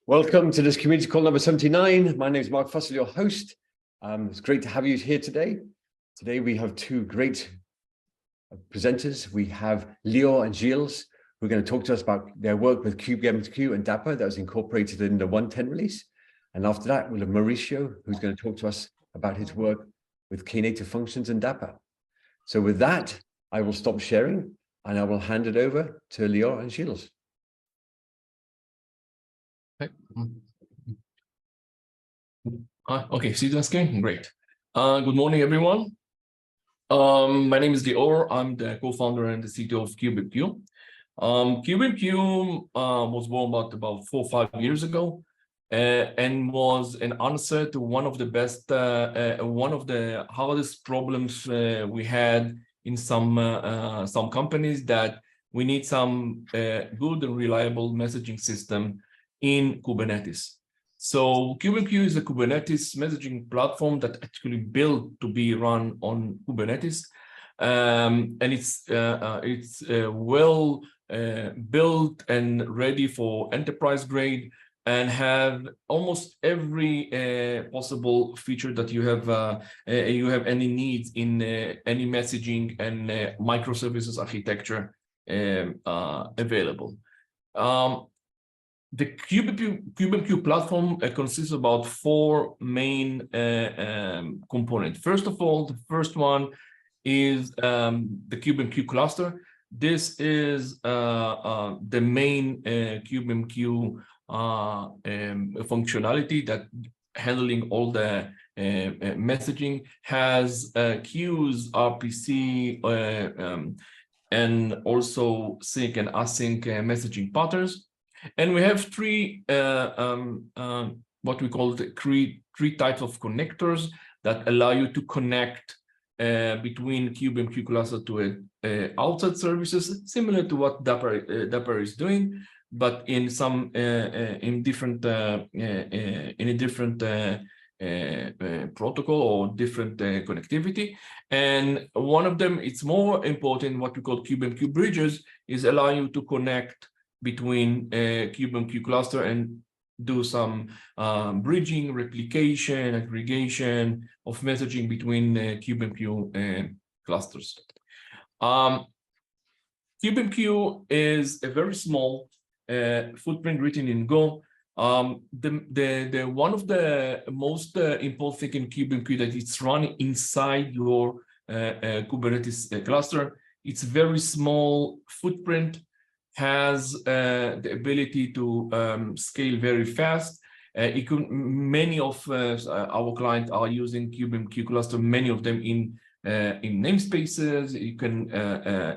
Welcome to this community call number 79. My name is Mark Fussell, your host. It's great to have you here today. Today we have two great presenters. We have Lior and Gilles, who are going to talk to us about their work with KubeMQ and Dapr that was incorporated in the 1.10 release. And after that, we'll have Mauricio, who's going to talk to us about his work with Knative functions and Dapr. So with that, I will stop sharing and I will hand it over to Lior and Gilles. Okay, see the screen? Great. Good morning, everyone. My name is Lior. I'm the co-founder and the CTO of KubeMQ. KubeMQ was born about 4 or 5 years ago and was an answer to one of the hardest problems we had in some companies, that we need some good and reliable messaging system in Kubernetes. So KubeMQ is a Kubernetes messaging platform that actually built to be run on Kubernetes, and it's well built and ready for enterprise grade, and have almost every possible feature that you have any needs in any messaging and microservices architecture available. The KubeMQ platform consists of about 4 main components. First of all, the first one is the KubeMQ cluster. This is the main KubeMQ functionality that handling all the messaging, has queues, RPC, and also sync and async messaging patterns. And we have 3 what we call the three types of connectors that allow you to connect between KubeMQ cluster to outside services, similar to what Dapr is doing, but in some in a different protocol or different connectivity. And one of them, it's more important, what we call KubeMQ bridges, is allow you to connect between KubeMQ cluster and do some bridging, replication, aggregation of messaging between KubeMQ clusters. KubeMQ is a very small footprint written in Go. One of the most important thing in KubeMQ that it's running inside your Kubernetes cluster. It's very small footprint, has the ability to scale very fast. Many of our clients are using KubeMQ cluster, many of them in namespaces. You can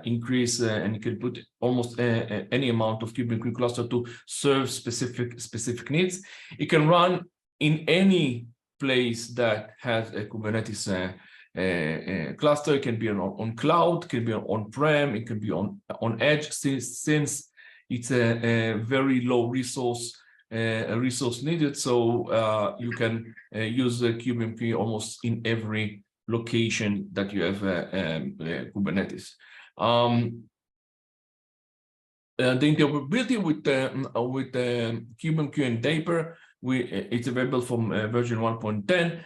increase and you can put almost any amount of KubeMQ cluster to serve specific needs. It can run in any place that has a Kubernetes cluster. It can be on cloud, can be on-prem, it can be on edge, since it's a very low resource needed. So you can use the KubeMQ almost in every location that you have Kubernetes. The interoperability with KubeMQ and Dapr, it's available from version 1.10.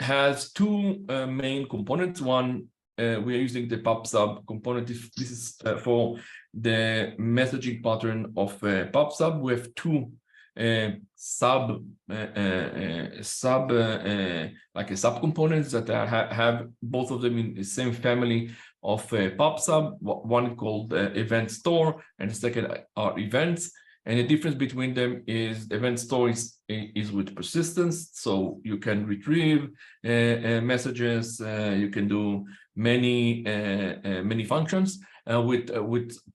Has 2 main components. One, we are using the PubSub component. This is for the messaging pattern of PubSub. We have 2 sub components that have both of them in the same family of PubSub. One called Event Store, and the second are events. And the difference between them is event store is with persistence, so you can retrieve messages. You can do many functions with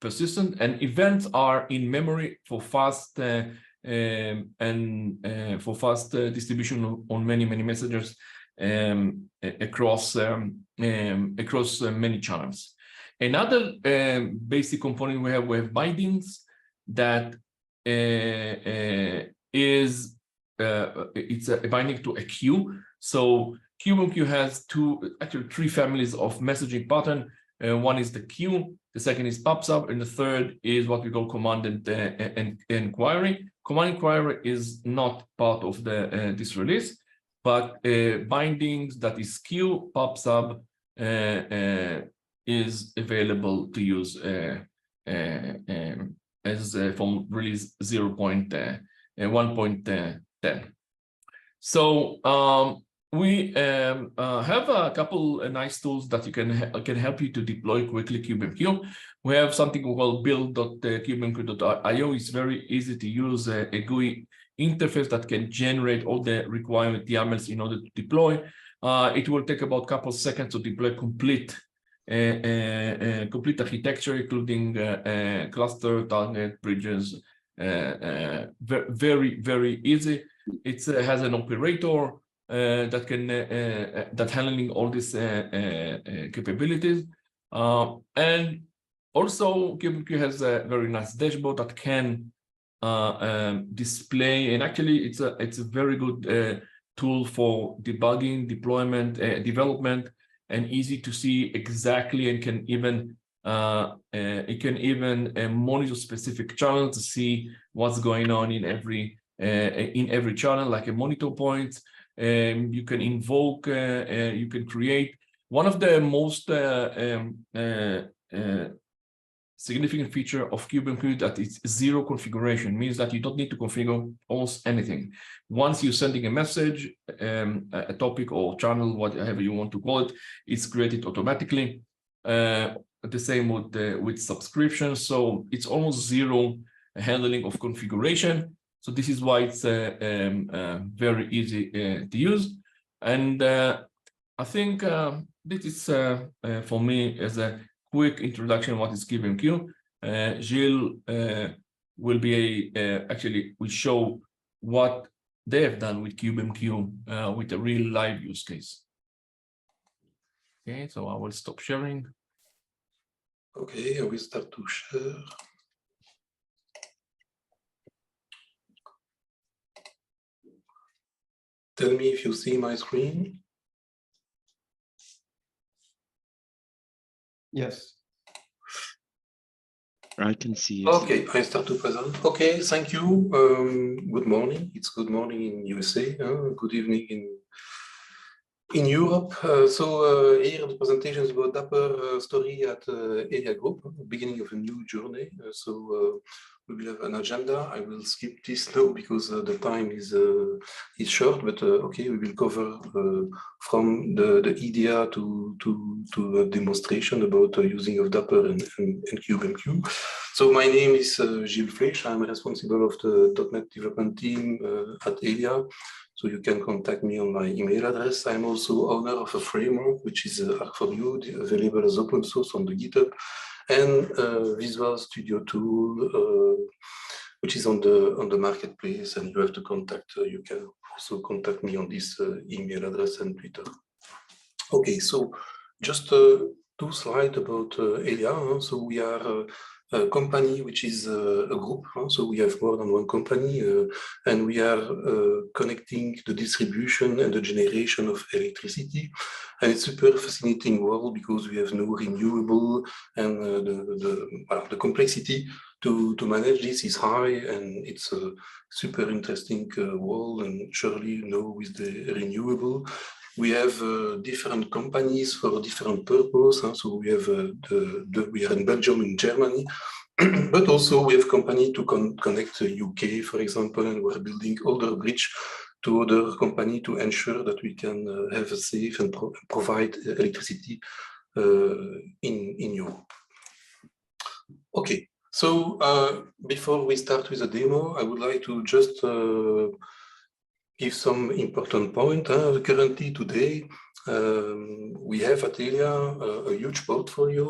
persistent, and events are in memory for fast distribution on many messages across many channels. Another basic component we have bindings that it's a binding to a queue. So KubeMQ has 3 families of messaging pattern. One is the queue, The second is PubSub, and the third is what we call command and inquiry. Command inquiry is not part of this release, but bindings that is Q PubSub is available to use as from release 1.10. So we have a couple of nice tools that you can help you to deploy quickly KubeMQ. We have something called build.kubemq.io. It's very easy to use, a GUI interface that can generate all the requirement YAMLs in order to deploy. It will take about a couple seconds to deploy complete architecture, including cluster, target, bridges. Very, very easy. It has an operator that can handling all these capabilities, and also KubeMQ has a very nice dashboard that can display, and actually it's a very good tool for debugging, deployment, development, and easy to see exactly, and can even monitor specific channels to see what's going on in every channel, like a monitor point. You can invoke, you can create. One of the most significant feature of KubeMQ that it's zero configuration, means that you don't need to configure almost anything. Once you're sending a message, a topic or channel, whatever you want to call it, it's created automatically. The same with subscriptions. So it's almost zero handling of configuration. So this is why it's very easy to use. And I think this is for me as a quick introduction what is KubeMQ. Gilles will show what they have done with KubeMQ with a real live use case. Okay, so I will stop sharing. Okay, I will start to share. Tell me if you see my screen. Yes. I can see it. Okay, I start to present. Okay, thank you. Good morning. It's good morning in USA. Good evening in Europe. Here the presentation is about Dapr story at Elia Group, beginning of a new journey. We will have an agenda. I will skip this now because the time is short, but okay, we will cover from the idea to a demonstration about using of Dapr and KubeMQ. So my name is Gilles Flisch. I'm responsible of the .NET development team at Elia. So you can contact me on my email address. I'm also owner of a framework, which is Arc4U, available as open source on the GitHub, and Visual Studio tool, which is on the marketplace. And you have to contact. You can also contact me on this email address and Twitter. Okay, so just 2 slides about Elia. So we are a company which is a group, so we have more than one company, and we are connecting the distribution and the generation of electricity. And it's a super fascinating world because we have no renewable, and the complexity to manage this is high, and it's a super interesting world. And surely, you know, with the renewable, we have different companies for different purposes. So we have we are in Belgium and Germany, but also we have company to connect UK, for example, and we're building other bridge to other company to ensure that we can have a safe and provide electricity in Europe. Okay, so before we start with the demo, I would like to just give some important point. Currently today, we have at Elia a huge portfolio.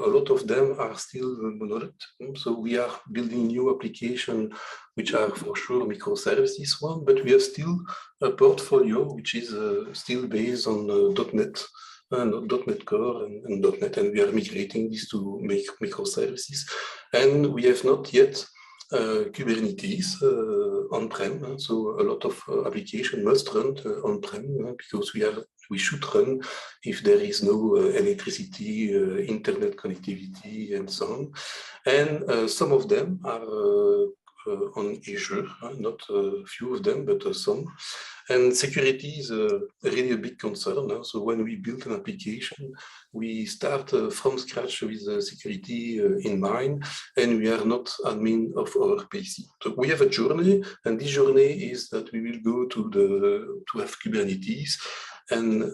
A lot of them are still monolith. So we are building new applications, which are for sure microservices one, but we have still a portfolio which is still based on .NET, .NET Core and .NET, and we are migrating this to make microservices. And we have not yet Kubernetes on-prem. So a lot of application must run on-prem because we should run if there is no electricity, internet connectivity, and so on. And some of them are on Azure, not a few of them, but some. And security is really a big concern. So when we build an application, we start from scratch with security in mind, and we are not admin of our PC. So we have a journey, and this journey is that we will go to have Kubernetes, and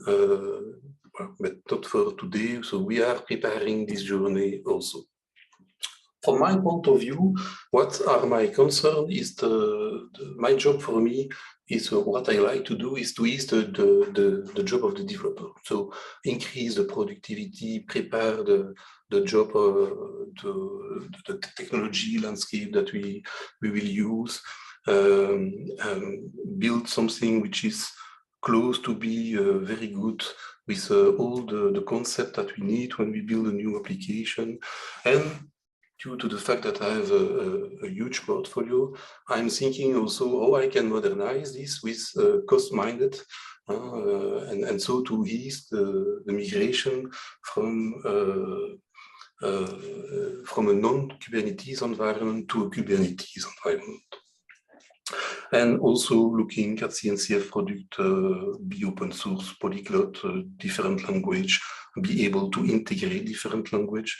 but not for today. So we are preparing this journey also. From my point of view, what are my concerns is my job for me is what I like to do is to ease the job of the developer. So increase the productivity, prepare the job, the technology landscape that we will use, build something which is close to be very good with all the concept that we need when we build a new application. And due to the fact that I have a huge portfolio, I'm thinking also how I can modernize this with cost-minded, and so to ease the migration from a non-Kubernetes environment to a Kubernetes environment. And also looking at CNCF product, be open source, polyglot, different language, be able to integrate different language.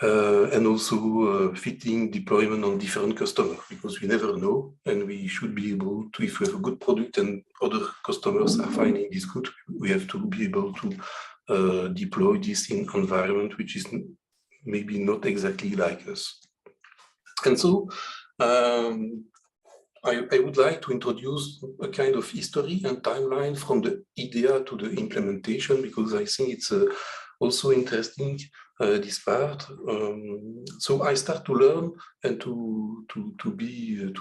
And also fitting deployment on different customers, because we never know, and we should be able to, if we have a good product and other customers are finding this good, we have to be able to deploy this in environment which is maybe not exactly like us. And so I would like to introduce a kind of history and timeline from the idea to the implementation, because I think it's also interesting, this part. So I start to learn and to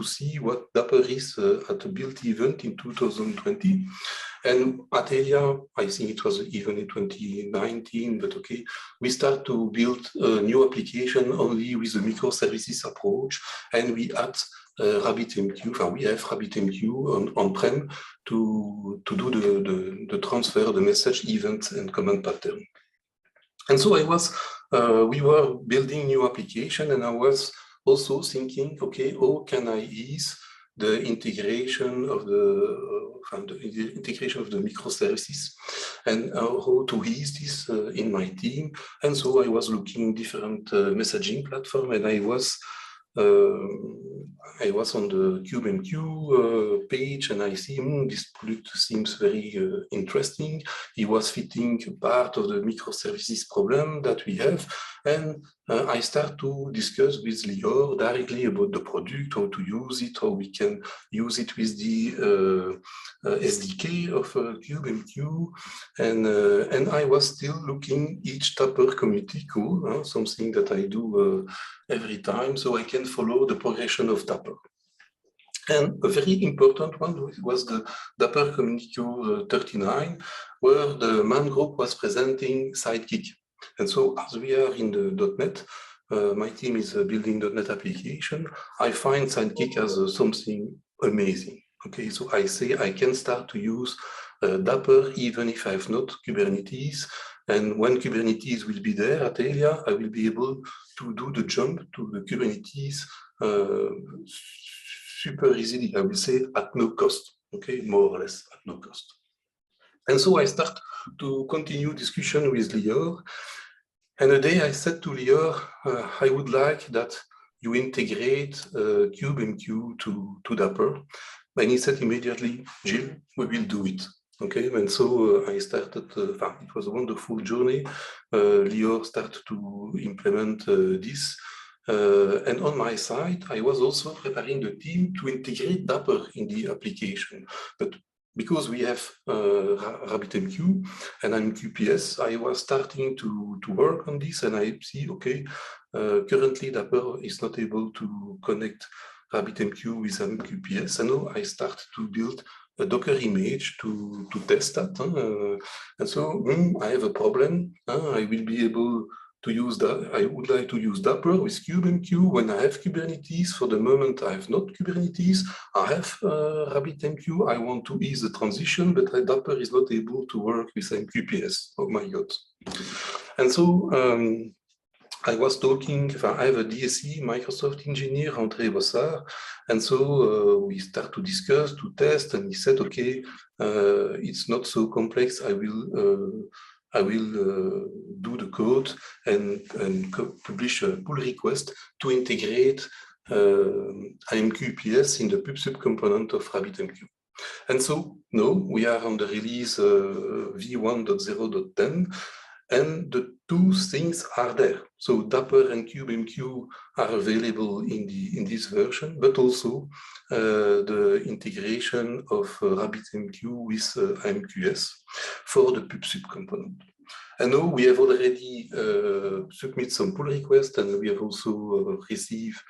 see what Dapr is at a build event in 2020. And at Elia, I think it was even in 2019, but okay, we start to build a new application only with the microservices approach, and we add RabbitMQ, we have RabbitMQ on-prem to do the transfer, the message events and command pattern. And so we were building new application, and I was also thinking, okay, how can I ease the integration of the integration of the microservices, and how to ease this in my team. And so I was looking different messaging platform, and I was on the KubeMQ page, and I see this product seems very interesting. It was fitting part of the microservices problem that we have, and I start to discuss with Lior directly about the product, how to use it, how we can use it with the SDK of KubeMQ, and I was still looking each Dapr community code, something that I do every time, so I can follow the progression of Dapr. And a very important one was the Dapr community code 39, where the man group was presenting Sidekick. And so as we are in the .NET, my team is building .NET application, I find Sidekick as something amazing. Okay, so I say I can start to use Dapr even if I have not Kubernetes. And when Kubernetes will be there at Elia, I will be able to do the jump to the Kubernetes super easily, I will say, at no cost, okay, more or less at no cost. And so I start to continue discussion with Lior. And a day I said to Lior, I would like that you integrate KubeMQ to Dapr. And he said immediately, Gilles, we will do it. Okay, and so I started, it was a wonderful journey. Lior started to implement this. And on my side, I was also preparing the team to integrate Dapr in the application. But because we have RabbitMQ and I'm QPS, I was starting to work on this, and I see, okay, currently Dapr is not able to connect RabbitMQ with QPS, and now I start to build a Docker image to test that. And so I have a problem. I will be able to use that. I would like to use Dapr with KubeMQ when I have Kubernetes. For the moment, I have not Kubernetes. I have RabbitMQ. I want to ease the transition, but Dapr is not able to work with MQPS. Oh my God! And so I was talking. I have a DSE Microsoft engineer, André Bossard, and so we start to discuss, to test, and he said, "Okay, it's not so complex. I will do the code and publish a pull request to integrate MQPS in the PubSub component of RabbitMQ." And so now we are on the release v1.0.10, and the two things are there. So Dapr and KubeMQ are available in this version, but also the integration of RabbitMQ with MQS for the PubSub component. And now we have already submitted some pull requests, and we have also received,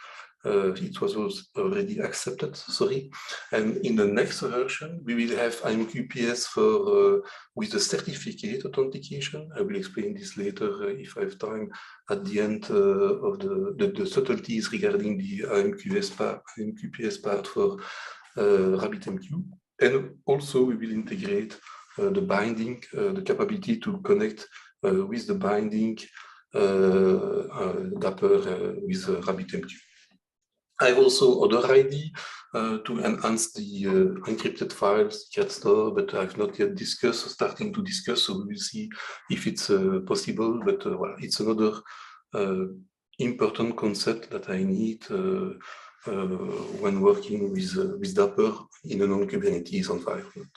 it was already accepted, sorry. And in the next version, we will have MQPS for with the certificate authentication. I will explain this later if I have time at the end of the subtleties regarding the MQPS part for RabbitMQ. And also we will integrate the binding, the capability to connect with the binding Dapr with RabbitMQ. I have also other ID to enhance the encrypted files, secret store, but I've not yet discussed, starting to discuss, so we will see if it's possible, but well, it's another important concept that I need when working with Dapr in a non-Kubernetes environment.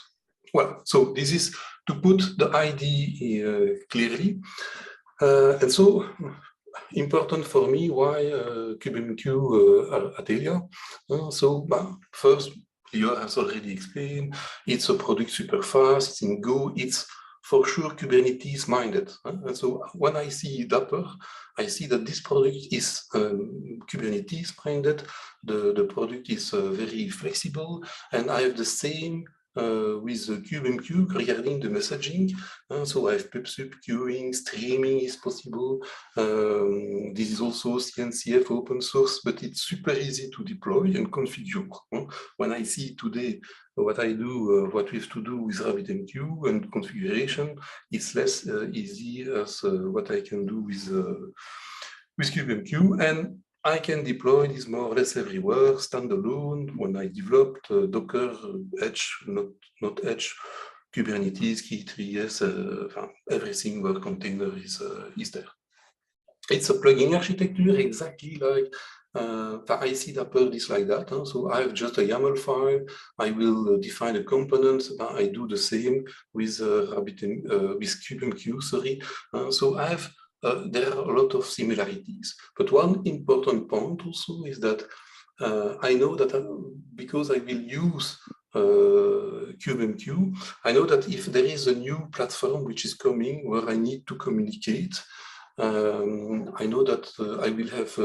Well, so this is to put the ID clearly. And so important for me, why KubeMQ at Elia? First, Lior has already explained, it's a product super fast, it's in Go, it's for sure Kubernetes minded. And so when I see Dapr, I see that this product is Kubernetes minded, the product is very flexible, and I have the same with KubeMQ regarding the messaging. So I have PubSub queuing, streaming is possible. This is also CNCF open source, but it's super easy to deploy and configure. When I see today what I do, what we have to do with RabbitMQ and configuration, it's less easy as what I can do with KubeMQ. And I can deploy this more or less everywhere, standalone. When I developed Docker, Edge, not Edge, Kubernetes, K3S, everything where container is there. It's a plugin architecture, exactly like I see Dapr is like that. So I have just a YAML file. I will define a component. I do the same with with KubeMQ. Sorry. So I have. There are a lot of similarities, but one important point also is that I know that because I will use KubeMQ, I know that if there is a new platform which is coming where I need to communicate, I know that I will have,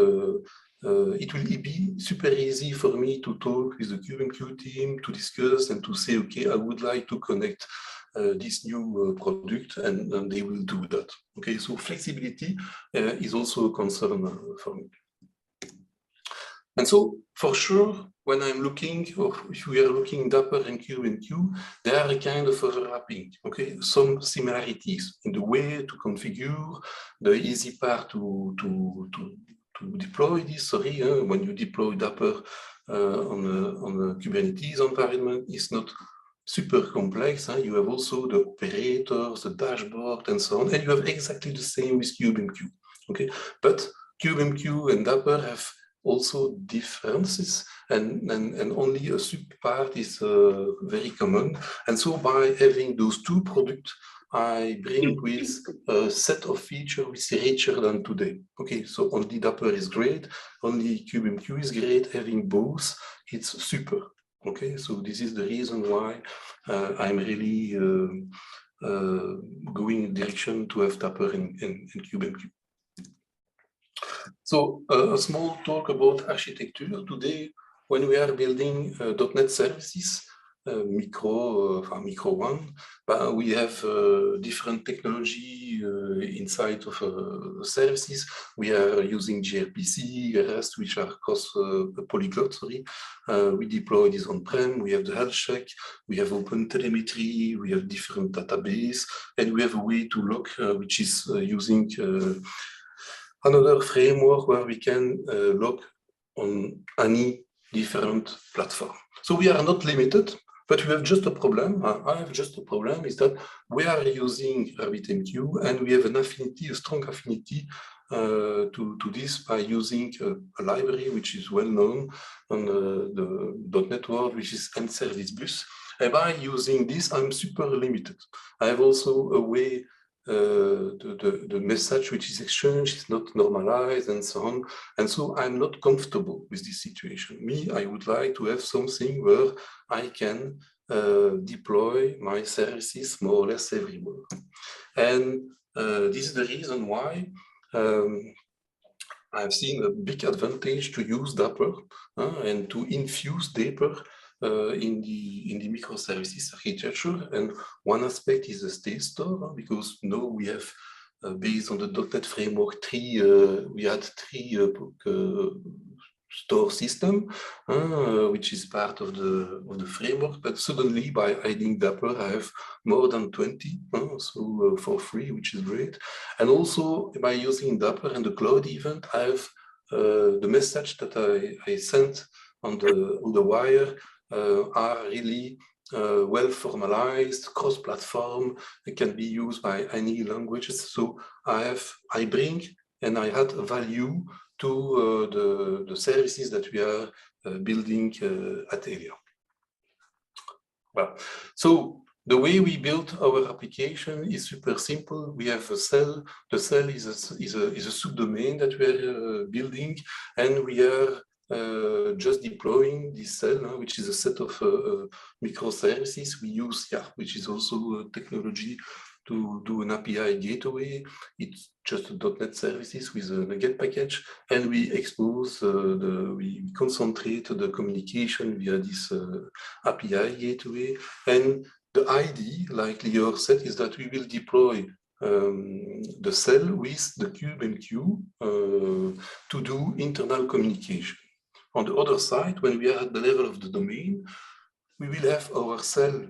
it will be super easy for me to talk with the KubeMQ team, to discuss and to say, okay, I would like to connect this new product, and they will do that. Okay, so flexibility is also a concern for me. And so, for sure, when I'm looking, or if we are looking Dapr and KubeMQ, there are a kind of overlapping. Okay, some similarities in the way to configure, the easy part to deploy this. Sorry, when you deploy Dapr on a Kubernetes environment, it's not super complex. You have also the operators, the dashboard, and so on, and you have exactly the same with KubeMQ. Okay, but KubeMQ and Dapr have also differences, and only a subpart is very common. And so by having those two products, I bring with a set of features which is richer than today. Okay, so only Dapr is great, only KubeMQ is great. Having both, it's super. Okay, so this is the reason why I'm really going in direction to have Dapr in KubeMQ. So a small talk about architecture. Today, when we are building .NET services, micro one, but we have different technology inside of services. We are using gRPC, REST, which are cross polyglot. Sorry, we deploy this on-prem. We have the health check. We have open telemetry. We have different database, and we have a way to log, which is using another framework where we can log on any different platform. So we are not limited. But we have just a problem. I have just a problem is that we are using RabbitMQ and we have an affinity, a strong affinity to this by using a library which is well known on the .NET world, which is Service Bus. And by using this, I'm super limited. I have also a way the message which is exchanged is not normalized and so on. And so I'm not comfortable with this situation. I would like to have something where I can deploy my services more or less everywhere. And this is the reason why I've seen a big advantage to use Dapr and to infuse Dapr in the microservices architecture. And one aspect is the state store, because now we have, based on the .NET framework 3, we had 3 store system, which is part of the framework. But suddenly, by adding Dapr, I have more than 20, so for free, which is great. And also by using Dapr and the cloud event, I have the message that I sent on the wire are really well formalized, cross-platform. It can be used by any languages. So I bring and I add value to the services that we are building at Elia. Well, so the way we build our application is super simple. We have a cell. The cell is a subdomain that we are building, and we are just deploying this cell, which is a set of microservices. We use YARP, which is also a technology to do an API gateway. It's just a .NET services with a GET package, and we expose we concentrate the communication via this API gateway. And the idea, like Lior said, is that we will deploy the cell with the KubeMQ to do internal communication. On the other side, when we are at the level of the domain, we will have our cell,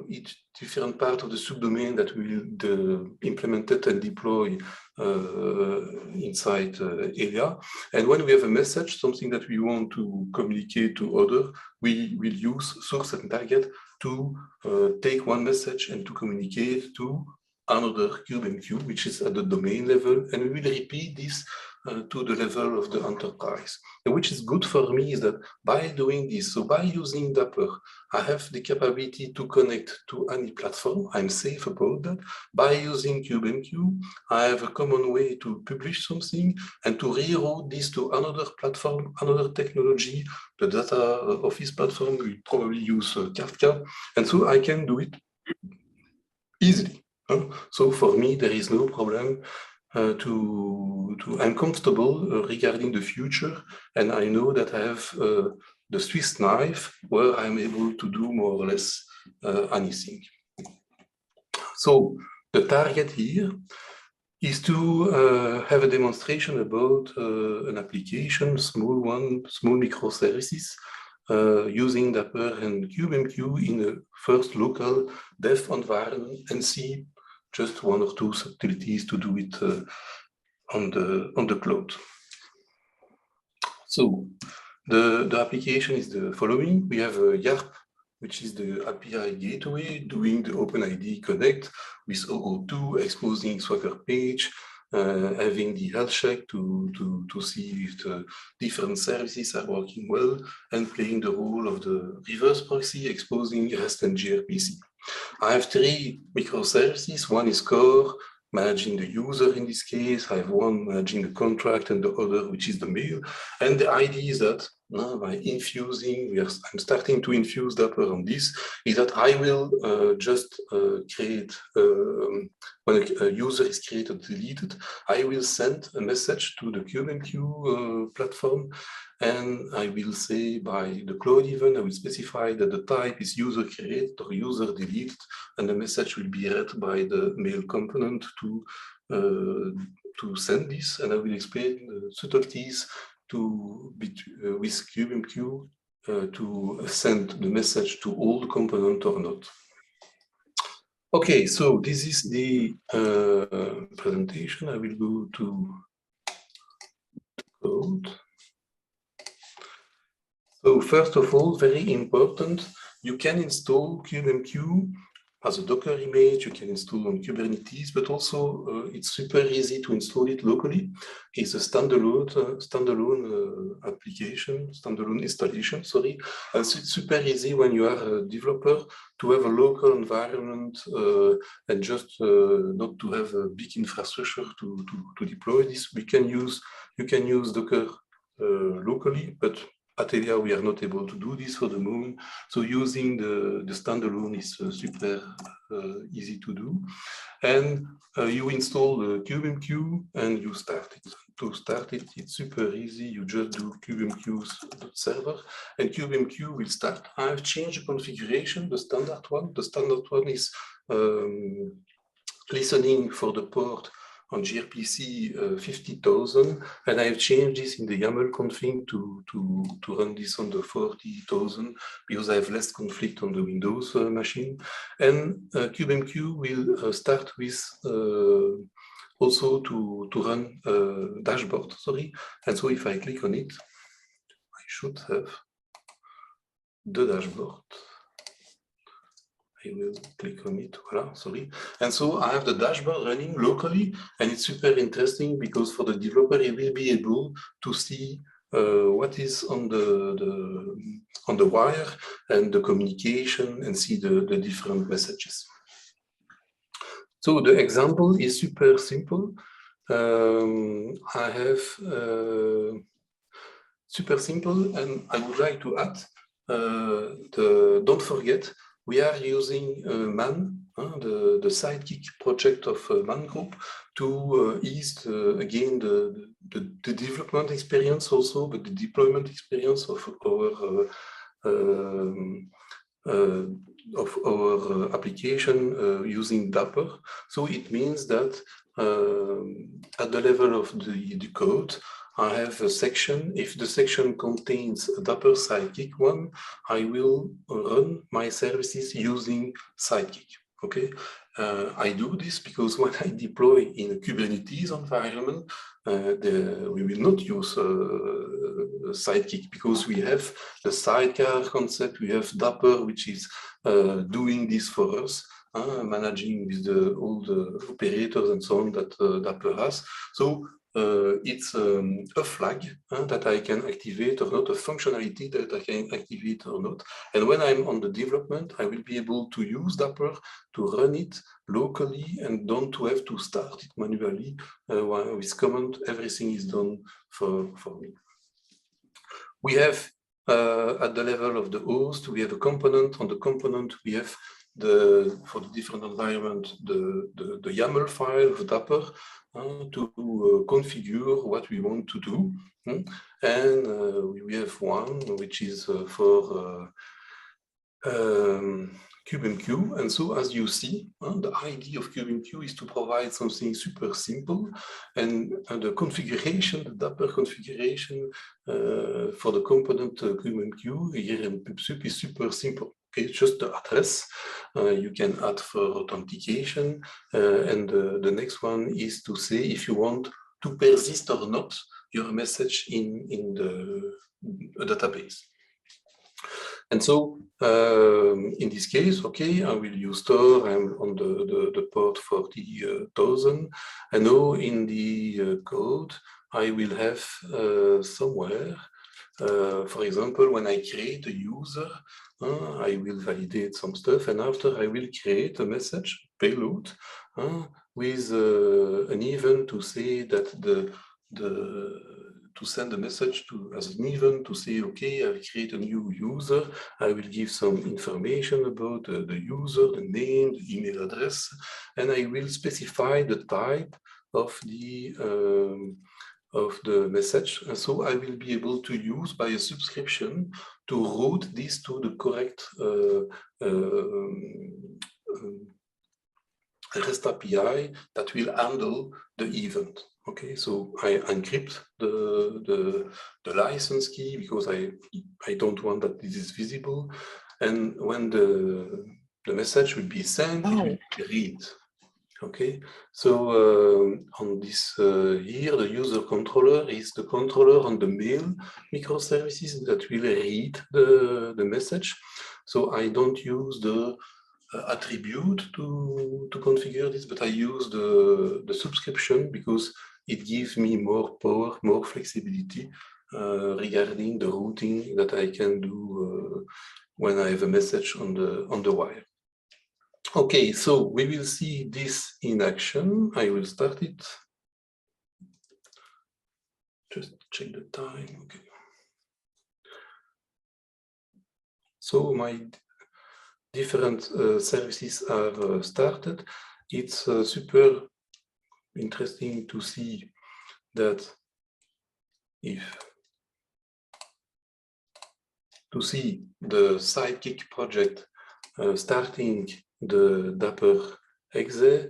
each different part of the subdomain that we will implement it and deploy inside Elia. And when we have a message, something that we want to communicate to others, we will use source and target to take one message and to communicate to another KubeMQ, which is at the domain level, and we will repeat this to the level of the enterprise. And which is good for me is that by doing this, so by using Dapr, I have the capability to connect to any platform. I'm safe about that. By using KubeMQ, I have a common way to publish something and to reroute this to another platform, another technology. The data office platform will probably use Kafka, and so I can do it easily. So for me, there is no problem. I'm comfortable regarding the future, and I know that I have the Swiss knife where I'm able to do more or less anything. So the target here is to have a demonstration about an application, small microservices, using Dapr and KubeMQ in a first local dev environment, and see just 1 or 2 subtleties to do it on the cloud. So the application is the following. We have a YARP, which is the API gateway, doing the OpenID connect with OO2, exposing Swagger page, having the health check to see if the different services are working well, and playing the role of the reverse proxy, exposing REST and gRPC. I have 3 microservices. One is core, managing the user in this case. I have one managing the contract, and the other, which is the mail. And the idea is that by infusing, I'm starting to infuse Dapr on this, is that I will just create, when a user is created, deleted, I will send a message to the KubeMQ platform, and I will say by the cloud event, I will specify that the type is user created or user deleted, and the message will be read by the mail component to send this, and I will explain the subtleties with KubeMQ to send the message to all the components or not. Okay, so this is the presentation. I will go to code. So first of all, very important, you can install KubeMQ as a Docker image, you can install on Kubernetes, but also it's super easy to install it locally. It's a standalone application, standalone installation, sorry. And so it's super easy when you are a developer to have a local environment and just not to have a big infrastructure to deploy this. You can use Docker locally, but at Elia, we are not able to do this for the moment. So using the standalone is super easy to do. And you install the KubeMQ and you start it. To start it, it's super easy. You just do KubeMQ server and KubeMQ will start. I've changed the configuration, the standard one. The standard one is listening for the port on gRPC 50,000, and I've changed this in the YAML config to run this on the 40,000 because I have less conflict on the Windows machine. And KubeMQ will start with also to run dashboard, sorry. And so if I click on it, I should have the dashboard. I will click on it, voila, sorry. And so I have the dashboard running locally, and it's super interesting because for the developer, he will be able to see what is on the wire and the communication and see the different messages. So the example is super simple. I have super simple, and I would like to add, don't forget, we are using MAN, the sidekick project of MAN Group, to ease again the development experience also, but the deployment experience of our application using Dapr. So it means that at the level of the code, I have a section. If the section contains a Dapr sidekick one, I will run my services using sidekick. Okay, I do this because when I deploy in a Kubernetes environment, we will not use sidekick because we have the sidecar concept. We have Dapr, which is doing this for us. Managing with all the operators and so on that Dapr has. So it's a flag that I can activate or not, a functionality that I can activate or not. And when I'm on the development, I will be able to use Dapr to run it locally and don't have to start it manually. With command, everything is done for me. We have at the level of the host, we have a component. On the component, we have for the different environment, the YAML file of Dapr to configure what we want to do. And we have one which is for KubeMQ. And so as you see, the idea of KubeMQ is to provide something super simple, and the configuration, the Dapr configuration for the component KubeMQ here in PubSub is super simple. Okay, just the address you can add for authentication, and the next one is to say if you want to persist or not your message in the database. And so in this case, okay, I will use store. I'm on the port 40,000, and now in the code I will have somewhere. For example, when I create a user, I will validate some stuff, and after I will create a message payload with an event to say that send a message as an event to say, okay, I will create a new user. I will give some information about the user, the name, the email address, and I will specify the type of the message. And so I will be able to use by a subscription to route this to the correct REST API that will handle the event. Okay, so I encrypt the license key because I don't want that this is visible. And when the message will be sent, it will be read. Okay, so on this here, the user controller is the controller on the mail microservices that will read the message. So I don't use the attribute to configure this, but I use the subscription because it gives me more power, more flexibility regarding the routing that I can do when I have a message on the wire. Okay, so we will see this in action. I will start it. Just check the time. Okay. So my different services are started. It's super interesting to see that to see the Sidekick project starting the Dapr exe,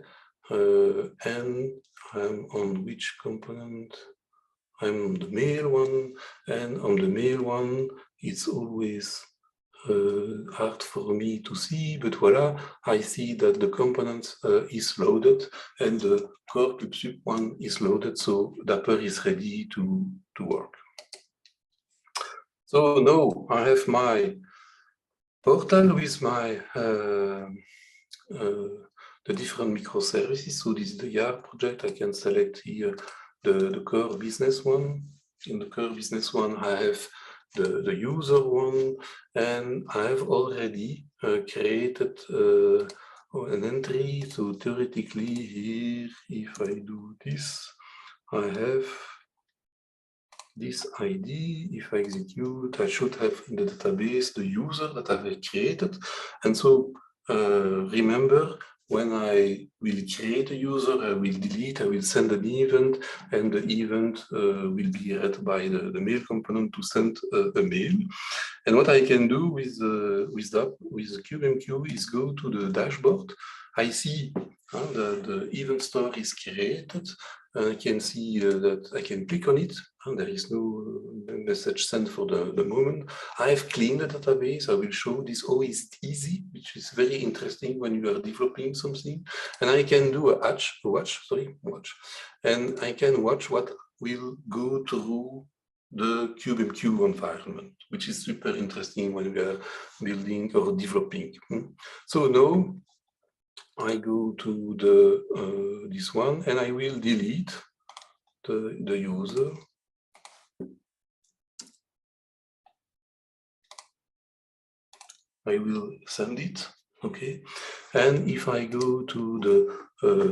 and I'm on which component? I'm on the mail one, and on the mail one, it's always hard for me to see, but voila, I see that the component is loaded and the core KubeSub one is loaded, so Dapr is ready to work. So now I have my portal with my the different microservices. So this is the YAR project. I can select here the core business one. In the core business one, I have the user one, and I have already created an entry. So theoretically here, if I do this, I have this ID. If I execute, I should have in the database the user that I've created. And so remember, when I will create a user, I will delete, I will send an event, and the event will be read by the mail component to send a mail. And what I can do with KubeMQ is go to the dashboard. I see the event store is created. I can see that I can click on it. There is no message sent for the moment. I have cleaned the database. I will show this always easy, which is very interesting when you are developing something. And I can do a watch, and I can watch what will go through the KubeMQ environment, which is super interesting when we are building or developing. So now I go to the this one, and I will delete the user. I will send it, okay? And if I go to the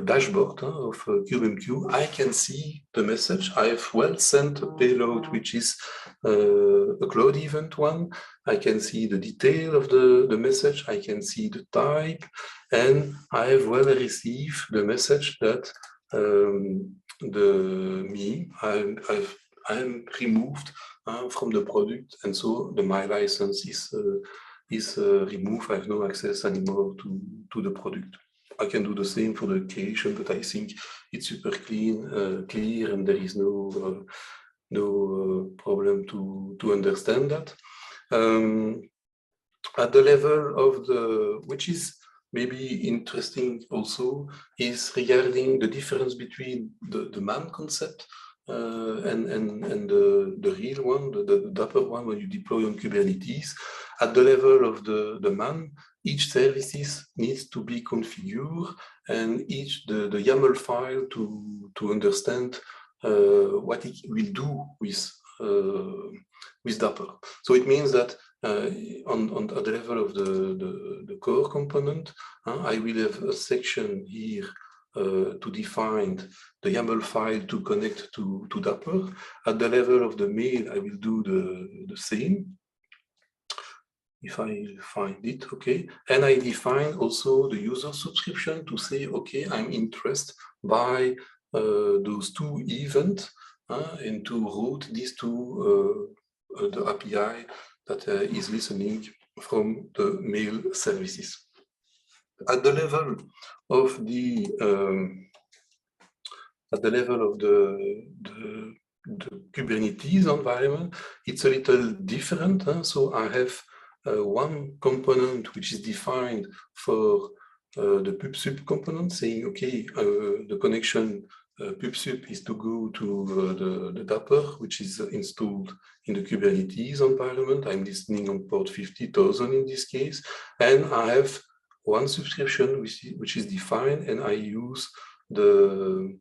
dashboard of KubeMQ, I can see the message. I have well sent a payload, which is a cloud event one. I can see the detail of the message. I can see the type, and I have well received the message that I am removed from the product, and so my license is removed. I have no access anymore to the product. I can do the same for the creation, but I think it's super clear, and there is no problem to understand that. At the level of which is maybe interesting also, is regarding the difference between the man concept and the real one, the Dapr one, when you deploy on Kubernetes. At the level of the man, each services needs to be configured, and the YAML file to understand what it will do with Dapr. So it means that at the level of the core component, I will have a section here to define the YAML file to connect to Dapr. At the level of the mail, I will do the same. If I find it, okay. And I define also the user subscription to say, okay, I'm interested by those two events and to route these to the API that is listening from the mail services. At the level of the Kubernetes environment, it's a little different. So I have one component which is defined for the pubsub component, saying, okay, the connection pubsub is to go to the Dapr, which is installed in the Kubernetes environment. I'm listening on port 50,000 in this case, and I have one subscription which is defined, and I use the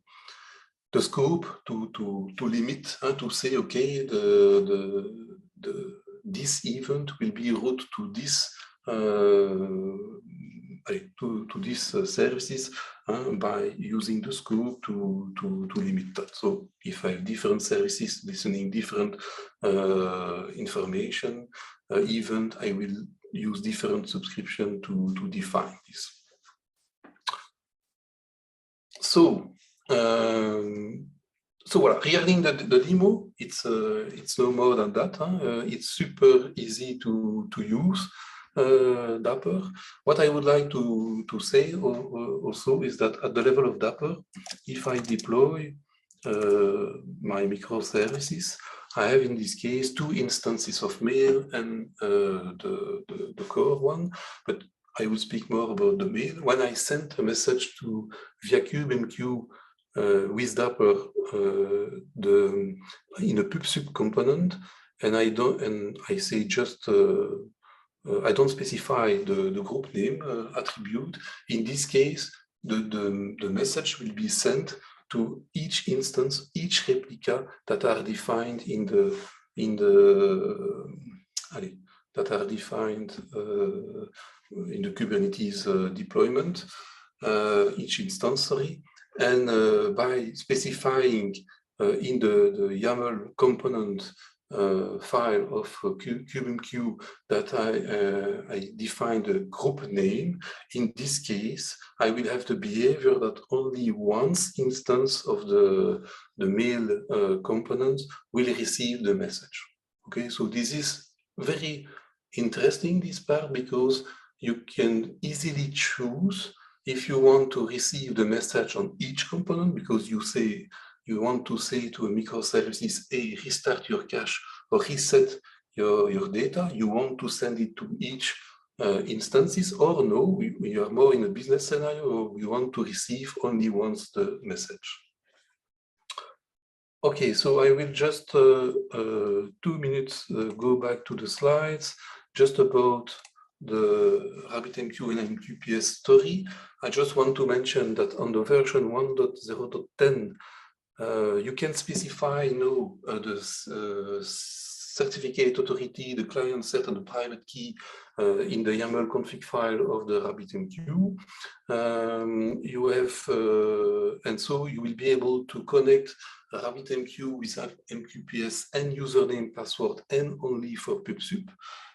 scope to limit, to say, okay, this event will be routed to this services by using the scope to limit that. So if I have different services listening different information event, I will use different subscription to define this. So regarding the demo, it's no more than that. It's super easy to use Dapr. What I would like to say also is that at the level of Dapr, if I deploy my microservices, I have in this case two instances of mail and the core one, but I will speak more about the mail. When I send a message via KubeMQ with Dapr in a pubsub component, and I say just I don't specify the group name attribute. In this case, the message will be sent to each instance, each replica that are defined in the Kubernetes deployment, each instance, sorry. And by specifying in the YAML component file of KubeMQ that I define the group name, in this case, I will have the behavior that only one instance of the mail component will receive the message. Okay, so this is very interesting, this part, because you can easily choose if you want to receive the message on each component, because you want to say to a microservices, hey, restart your cache or reset your data. You want to send it to each instances, or no, we are more in a business scenario, or we want to receive only once the message. Okay, so I will just 2 minutes go back to the slides, just about the RabbitMQ and MQPS story. I just want to mention that on the version 1.0.10, you can specify the certificate authority, the client set, and the private key in the YAML config file of the RabbitMQ. You have, and so you will be able to connect RabbitMQ with MQPS and username, password, and only for pubsub.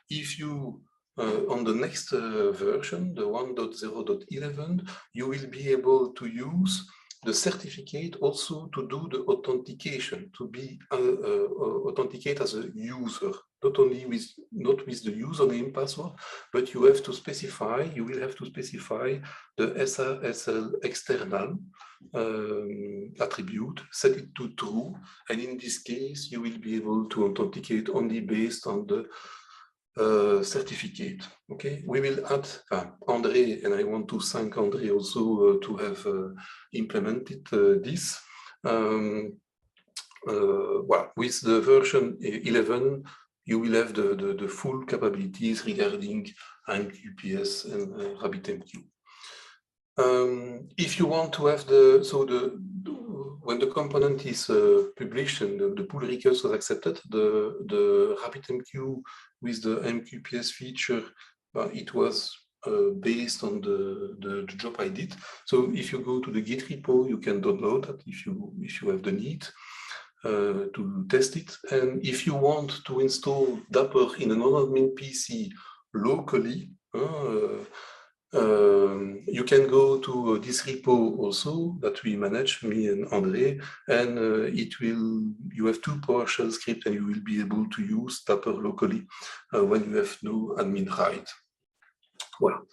If you on the next version, the 1.0.11, you will be able to use the certificate also to do the authentication, to be authenticate as a user, not with the username password, but you have to specify, you will have to specify the SSL external attribute, set it to true, and in this case, you will be able to authenticate only based on the certificate. Okay, we will add André, and I want to thank André also to have implemented this. Well, with the version 11, you will have the full capabilities regarding MQPS and RabbitMQ. If you want to have when the component is published and the pull request was accepted, the RabbitMQ with the MQPS feature, it was based on the job I did. So if you go to the Git repo, you can download that if you have the need to test it. And if you want to install Dapr in an non-admin PC locally, you can go to this repo also that we manage, me and André, and you have 2 PowerShell scripts and you will be able to use Dapr locally when you have no admin right. Well,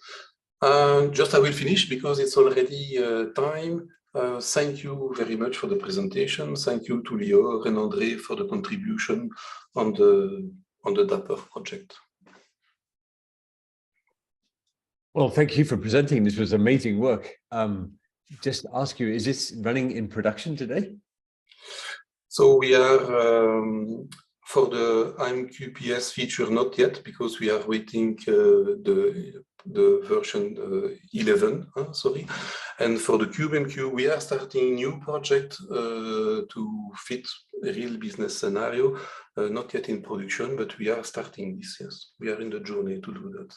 just I will finish because it's already time. Thank you very much for the presentation. Thank you to Lior and André for the contribution on the Dapr project. Well, thank you for presenting. This was amazing work. Just to ask you, is this running in production today? So we are for the IMQPS feature, not yet, because we are waiting the version 11, sorry. And for the KubeMQ, we are starting a new project to fit a real business scenario, not yet in production, but we are starting this, yes. We are in the journey to do that.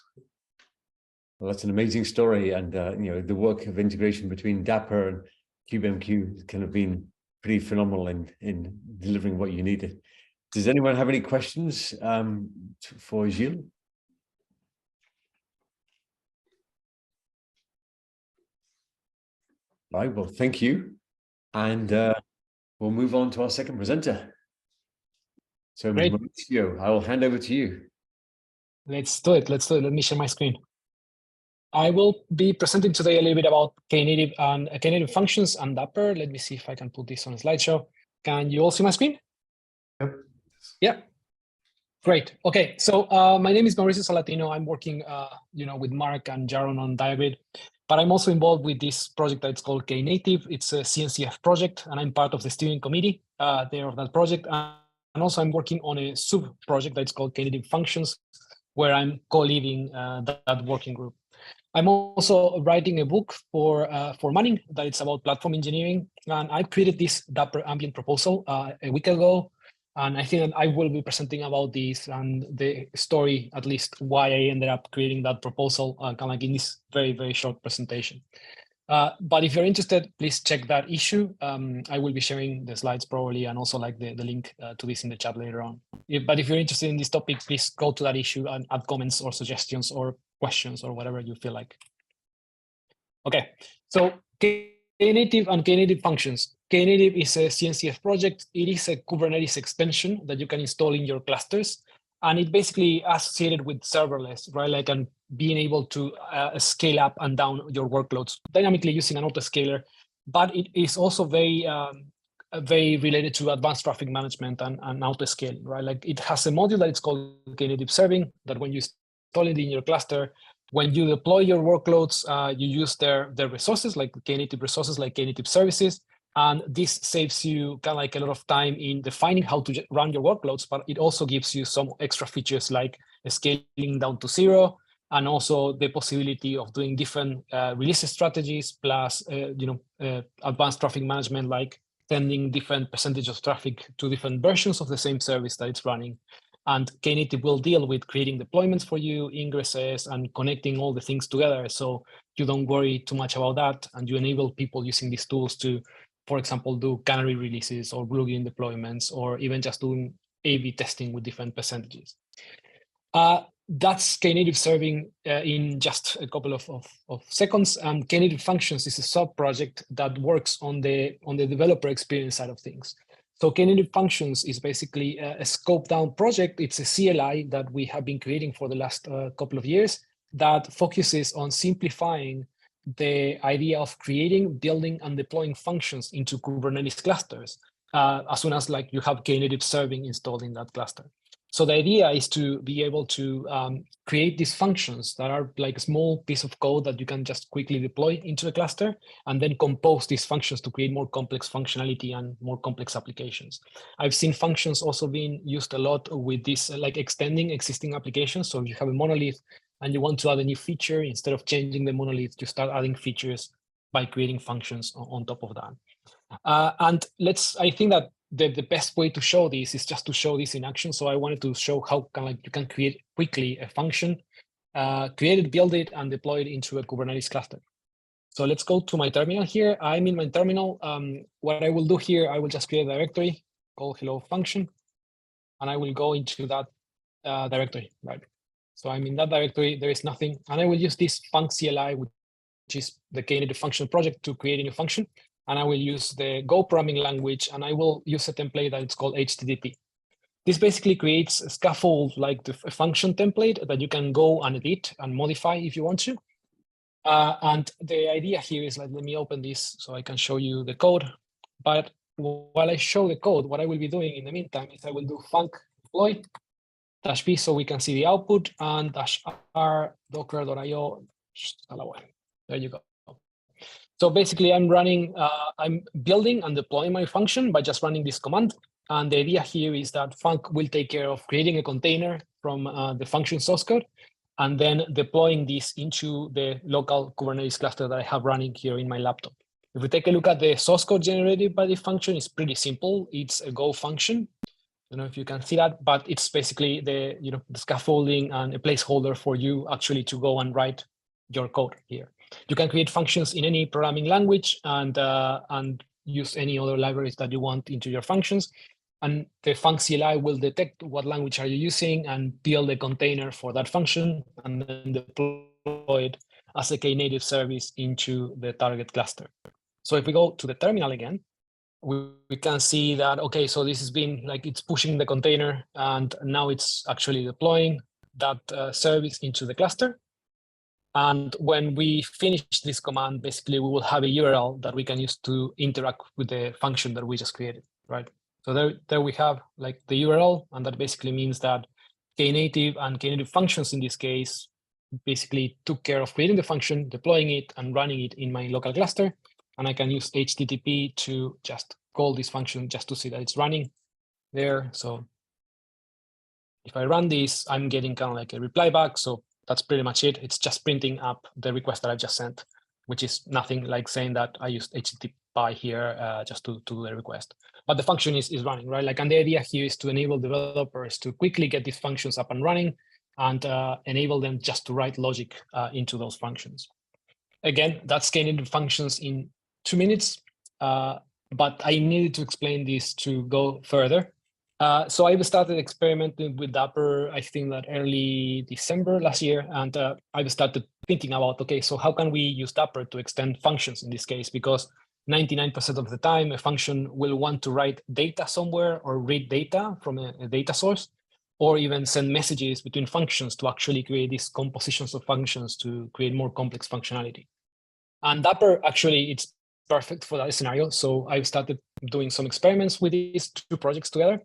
Well, that's an amazing story. And, you know, the work of integration between Dapr and KubeMQ has kind of been pretty phenomenal in delivering what you needed. Does anyone have any questions for Gilles? Right, well, thank you. And we'll move on to our second presenter. So, Great. Mauricio, I will hand over to you. Let's do it. Let me share my screen. I will be presenting today a little bit about Knative and Knative functions and Dapr. Let me see if I can put this on a slideshow. Can you all see my screen? Yep. Yeah. Great. Okay. So my name is Mauricio Salatino. I'm working, with Mark and Jaron on Diagrid, but I'm also involved with this project that's called Knative. It's a CNCF project, and I'm part of the steering committee there of that project. And also I'm working on a sub project that's called Knative functions, where I'm co-leading that working group. I'm also writing a book for Manning that it's about platform engineering, and I created this Dapr ambient proposal a week ago, and I think that I will be presenting about this and the story, at least why I ended up creating that proposal, kind of like in this very, very short presentation. But if you're interested, please check that issue. I will be sharing the slides probably, and also like the link to this in the chat later on. But if you're interested in this topic, please go to that issue and add comments or suggestions or questions or whatever you feel like. Okay, so Knative and Knative functions. Knative is a CNCF project. It is a Kubernetes extension that you can install in your clusters. And it basically associated with serverless, right? Like and being able to scale up and down your workloads dynamically using an autoscaler. But it is also very related to advanced traffic management and autoscaling, right? Like it has a module that it's called Knative Serving, that when you install it in your cluster, when you deploy your workloads, you use their resources, like Knative resources, like Knative services. And this saves you kind of like a lot of time in defining how to run your workloads, but it also gives you some extra features like scaling down to 0, and also the possibility of doing different release strategies, plus advanced traffic management, like sending different percentage of traffic to different versions of the same service that it's running. And Knative will deal with creating deployments for you, ingresses, and connecting all the things together. So you don't worry too much about that, and you enable people using these tools to, for example, do canary releases or plugin deployments, or even just doing A/B testing with different percentages. That's Knative Serving in just a couple of seconds. And Knative Functions is a sub-project that works on the developer experience side of things. So Knative Functions is basically a scoped-down project. It's a CLI that we have been creating for the last couple of years that focuses on simplifying the idea of creating, building, and deploying functions into Kubernetes clusters as soon as like you have Knative Serving installed in that cluster. So the idea is to be able to create these functions that are like a small piece of code that you can just quickly deploy into the cluster, and then compose these functions to create more complex functionality and more complex applications. I've seen functions also being used a lot with this, like extending existing applications. So if you have a monolith and you want to add a new feature, instead of changing the monolith, you start adding features by creating functions on top of that. And I think that the best way to show this is just to show this in action. So I wanted to show how you can create quickly a function create it, build it, and deploy it into a Kubernetes cluster. So let's go to my terminal here. I'm in my terminal. What I will do here, I will just create a directory called hello function, and I will go into that directory, right? So I'm in that directory, there is nothing, and I will use this func CLI, which is the Knative function project, to create a new function. And I will use the Go programming language, and I will use a template that it's called HTTP. This basically creates a scaffold like the function template that you can go and edit and modify if you want to. And the idea here is, like, let me open this so I can show you the code. But while I show the code, what I will be doing in the meantime is I will do func deploy -p so we can see the output, and -r docker.io. There you go. So basically, I'm building and deploying my function by just running this command. And the idea here is that func will take care of creating a container from the function source code, and then deploying this into the local Kubernetes cluster that I have running here in my laptop. If we take a look at the source code generated by the function, it's pretty simple. It's a Go function. I don't know if you can see that, but it's basically the scaffolding and a placeholder for you actually to go and write your code here. You can create functions in any programming language and use any other libraries that you want into your functions. And the func CLI will detect what language are you using and build a container for that function, and then deploy it as a Knative service into the target cluster. So if we go to the terminal again, we can see that, okay, so this has been like, it's pushing the container, and now it's actually deploying that service into the cluster. And when we finish this command, basically we will have a URL that we can use to interact with the function that we just created, right? So there we have like the URL, and that basically means that Knative and Knative functions in this case basically took care of creating the function, deploying it, and running it in my local cluster. And I can use HTTP to just call this function just to see that it's running there. So if I run this, I'm getting kind of like a reply back. So that's pretty much it. It's just printing up the request that I've just sent, which is nothing like saying that I used HTTP here just to do the request. But the function is running, right? Like, and the idea here is to enable developers to quickly get these functions up and running, and enable them just to write logic into those functions. Again, that's Knative functions in 2 minutes, but I needed to explain this to go further. So I've started experimenting with Dapr, I think that early December last year, and I've started thinking about, okay, so how can we use Dapr to extend functions in this case? Because 99% of the time, a function will want to write data somewhere or read data from a data source, or even send messages between functions to actually create these compositions of functions to create more complex functionality. And Dapr, actually, it's perfect for that scenario. So I've started doing some experiments with these 2 projects together.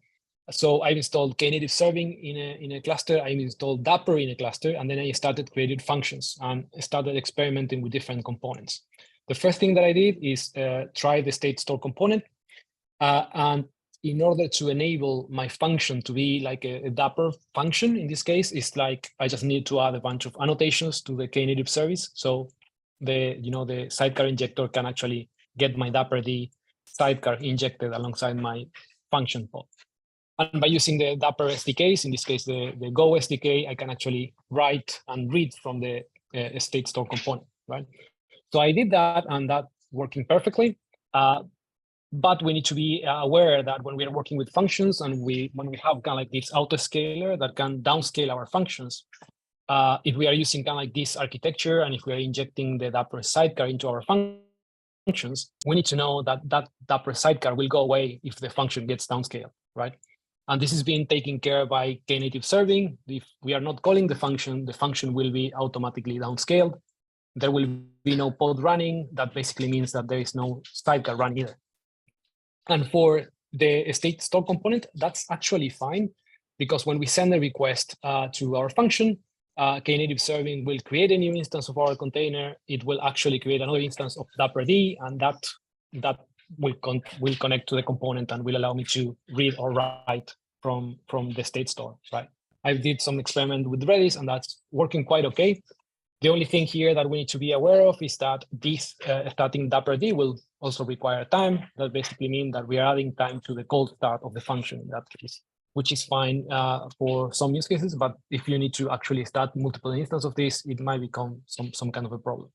So I've installed Knative serving in a cluster. I installed Dapr in a cluster, and then I started creating functions and started experimenting with different components. The first thing that I did is try the state store component. And in order to enable my function to be like a Dapr function, in this case, it's like I just need to add a bunch of annotations to the Knative service. So the sidecar injector can actually get my Dapr sidecar injected alongside my function pod. And by using the Dapr SDKs, in this case, the Go SDK, I can actually write and read from the state store component, right? So I did that, and that's working perfectly. But we need to be aware that when we are working with functions, and when we have kind of like this autoscaler that can downscale our functions, if we are using kind of like this architecture, and if we are injecting the Dapr sidecar into our functions, we need to know that that Dapr sidecar will go away if the function gets downscaled, right? And this is being taken care of by Knative serving. If we are not calling the function will be automatically downscaled. There will be no pod running. That basically means that there is no sidecar run either. And for the state store component, that's actually fine, because when we send a request to our function, Knative serving will create a new instance of our container. It will actually create another instance of Dapr and that will connect to the component and will allow me to read or write from the state store, right? I did some experiment with Redis, and that's working quite okay. The only thing here that we need to be aware of is that this starting Dapr will also require time. That basically means that we are adding time to the cold start of the function in that case. which is fine for some use cases. But if you need to actually start multiple instances of this, it might become some kind of a problem.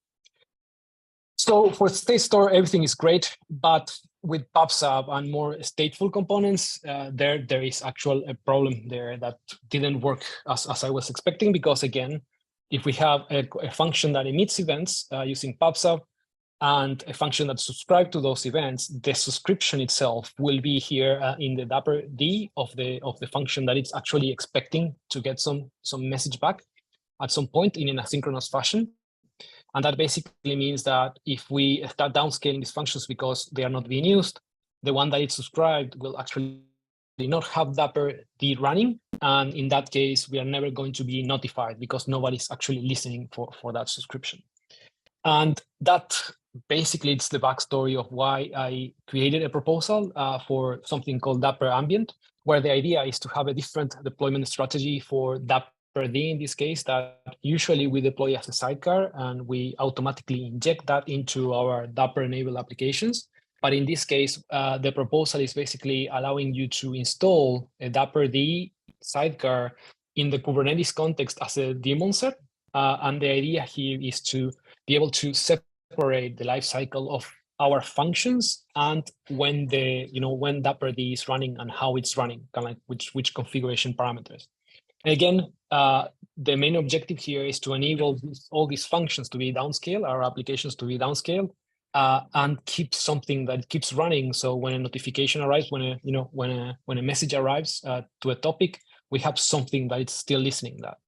So for state store, everything is great, but with PubSub and more stateful components, there is actual a problem there that didn't work as I was expecting, because again, if we have a function that emits events using PubSub and a function that subscribes to those events, the subscription itself will be here in the Dapr D of the function that it's actually expecting to get some message back at some point in an asynchronous fashion. And that basically means that if we start downscaling these functions because they are not being used, the one that is subscribed will actually not have Dapr D running. And in that case, we are never going to be notified because nobody's actually listening for that subscription. And that basically it's the backstory of why I created a proposal for something called Dapr Ambient, where the idea is to have a different deployment strategy for Dapr D in this case, that usually we deploy as a sidecar and we automatically inject that into our Dapr enabled applications. But in this case, the proposal is basically allowing you to install a Dapr D sidecar in the Kubernetes context as a daemon set. And the idea here is to be able to separate the lifecycle of our functions and when when Dapr D is running and how it's running, kind of like which configuration parameters. And again, the main objective here is to enable all these functions to be downscaled, our applications to be downscaled, and keep something that keeps running. So when a notification arrives, when a message arrives to a topic, we have something that it's still listening that.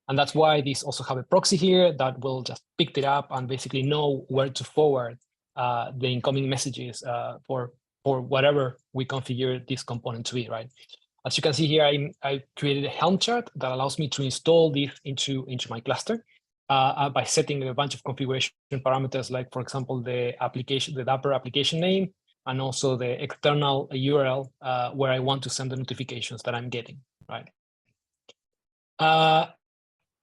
And that's why these also have a proxy here that will just pick it up and basically know where to forward the incoming messages for whatever we configure this component to be, right? As you can see here, I created a Helm chart that allows me to install this into my cluster by setting a bunch of configuration parameters, like, for example, the Dapr application name, and also the external URL where I want to send the notifications that I'm getting, right?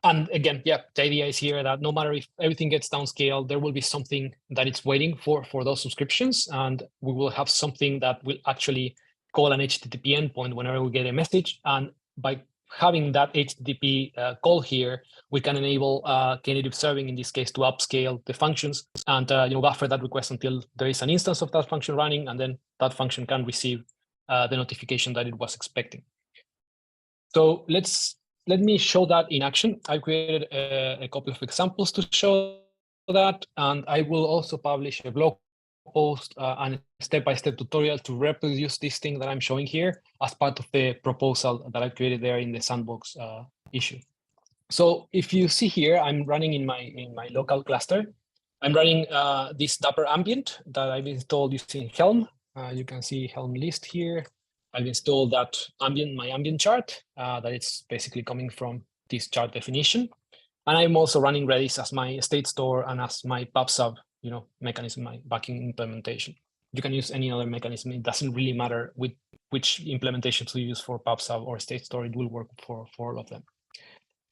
And again, yeah, the idea is here that no matter if everything gets downscaled, there will be something that it's waiting for those subscriptions, and we will have something that will actually call an HTTP endpoint whenever we get a message. And by having that HTTP call here, we can enable Knative serving, in this case, to upscale the functions and buffer that request until there is an instance of that function running, and then that function can receive the notification that it was expecting. So let me show that in action. I created a couple of examples to show that, and I will also publish a blog post and a step-by-step tutorial to reproduce this thing that I'm showing here as part of the proposal that I created there in the sandbox issue. So if you see here, I'm running in my local cluster. I'm running this Dapr Ambient that I've installed using Helm. You can see Helm list here. I've installed that my ambient chart that it's basically coming from this chart definition. And I'm also running Redis as my state store and as my PubSub mechanism, my backing implementation. You can use any other mechanism. It doesn't really matter which implementations you use for PubSub or state store. It will work for all of them.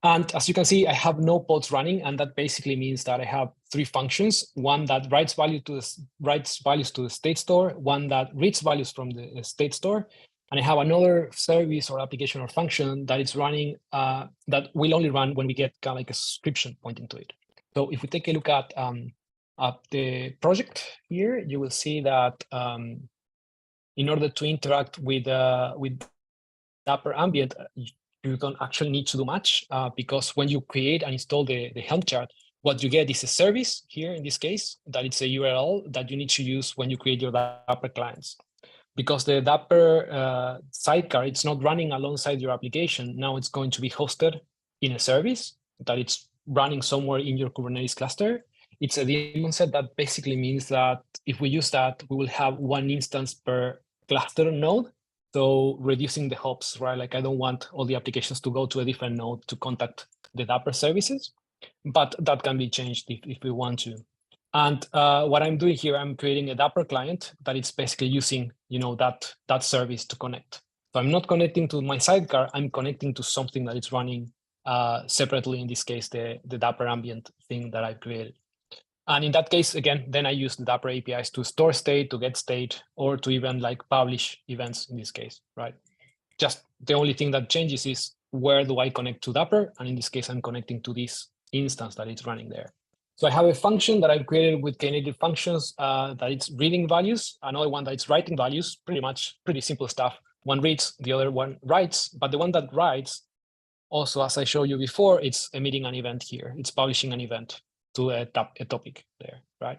And as you can see, I have no pods running, and that basically means that I have 3 functions: one that writes values to the state store, one that reads values from the state store, and I have another service or application or function that is running that will only run when we get kind of like a subscription pointing to it. So if we take a look at the project here, you will see that in order to interact with Dapr Ambient, you don't actually need to do much because when you create and install the Helm chart, what you get is a service here in this case, that it's a URL that you need to use when you create your Dapr clients. Because the Dapr sidecar, it's not running alongside your application. Now it's going to be hosted in a service that it's running somewhere in your Kubernetes cluster. It's a daemon set that basically means that if we use that, we will have 1 instance per cluster node. So reducing the hops, right? Like I don't want all the applications to go to a different node to contact the Dapr services, but that can be changed if we want to. And what I'm doing here, I'm creating a Dapr client that it's basically using, that service to connect. So I'm not connecting to my sidecar. I'm connecting to something that is running separately. In this case, the Dapr Ambient thing that I've created. And in that case, again, then I use the Dapr APIs to store state, to get state, or to even like publish events in this case, right? Just The only thing that changes is where do I connect to Dapr? And in this case, I'm connecting to this instance that is running there. So I have a function that I've created with Knative functions that it's reading values, another one that it's writing values, pretty simple stuff. One reads, the other one writes, but the one that writes, also, as I showed you before, it's emitting an event here. It's publishing an event to a topic there, right?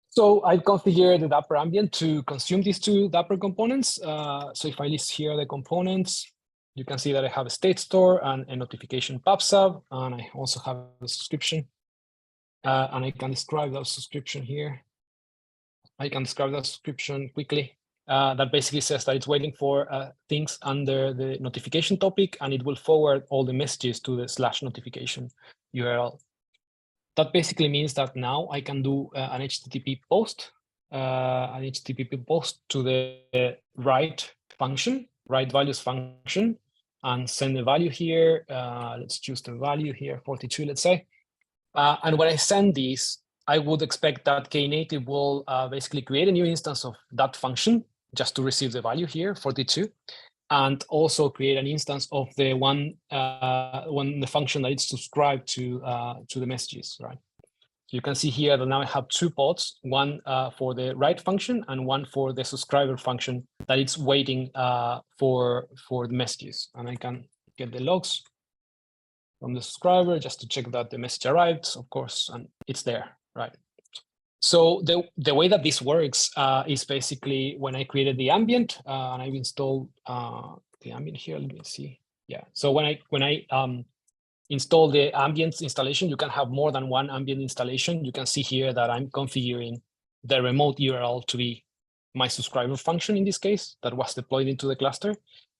So I configured the Dapr ambient to consume these two Dapr components. So if I list here the components, you can see that I have a state store and a notification PubSub, and I also have a subscription. And I can describe that subscription here. I can describe that subscription quickly. That basically says that it's waiting for things under the notification topic, and it will forward all the messages to the /notification URL. That basically means that now I can do an HTTP post to the write function, write values function, and send the value here. Let's choose the value here, 42, let's say. And when I send these, I would expect that Knative will basically create a new instance of that function just to receive the value here, 42, and also create an instance of the the function that is subscribed to the messages, right? So you can see here that now I have two pods, one for the write function and one for the subscriber function that it's waiting for the messages. And I can get the logs from the subscriber just to check that the message arrived, of course, and it's there, right? So the way that this works is basically when I created the ambient and I've installed the ambient here, let me see. Yeah, so when I install the ambient installation, you can have more than one ambient installation. You can see here that I'm configuring the remote URL to be my subscriber function in this case that was deployed into the cluster.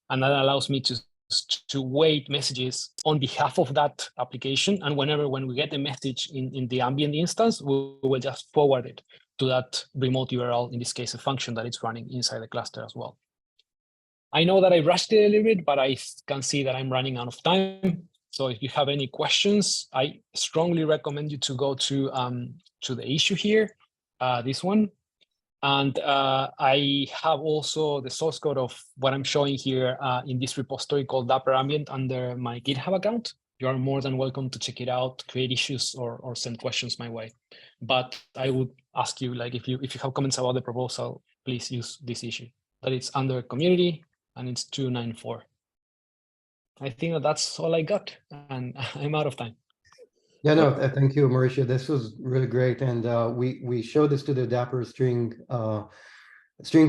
And that allows me to wait messages on behalf of that application. And when we get a message in the ambient instance, we will just forward it to that remote URL, in this case, a function that is running inside the cluster as well. I know that I rushed it a little bit, but I can see that I'm running out of time. So if you have any questions, I strongly recommend you to go to the issue here, this one. And I have also the source code of what I'm showing here in this repository called Dapr Ambient under my GitHub account. You are more than welcome to check it out, create issues, or send questions my way. But I would ask you, like, if you have comments about the proposal, please use this issue. That it's under community and it's 294. I think that's all I got, and I'm out of time. Yeah, no, thank you, Mauricio. This was really great, and we showed this to the Dapr string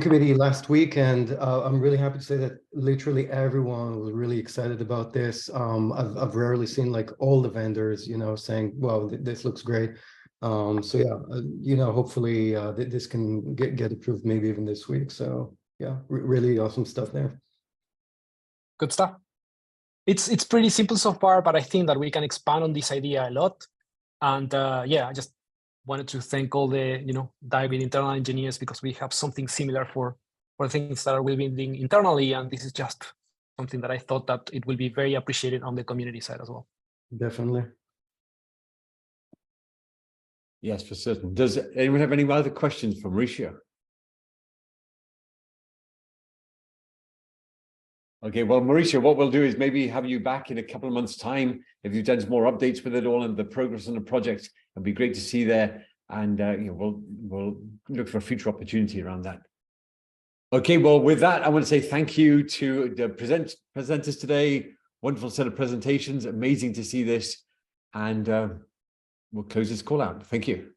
committee last week, and I'm really happy to say that literally everyone was really excited about this. I've rarely seen like all the vendors, saying, "Wow, this looks great." So yeah, hopefully this can get approved maybe even this week. So yeah, really awesome stuff there. Good stuff. It's pretty simple so far, but I think that we can expand on this idea a lot. And yeah, I just wanted to thank all the Diagrid internal engineers, because we have something similar for things that are building internally, and this is just something that I thought that it will be very appreciated on the community side as well. Definitely. Yes, for certain. Does anyone have any other questions for Mauricio? Okay, well, Mauricio, what we'll do is maybe have you back in a couple of months' time if you've done some more updates with it all and the progress on the project. It'd be great to see there, and we'll look for a future opportunity around that. Okay, well, with that, I want to say thank you to the presenters today. Wonderful set of presentations. Amazing to see this, and we'll close this call out. Thank you.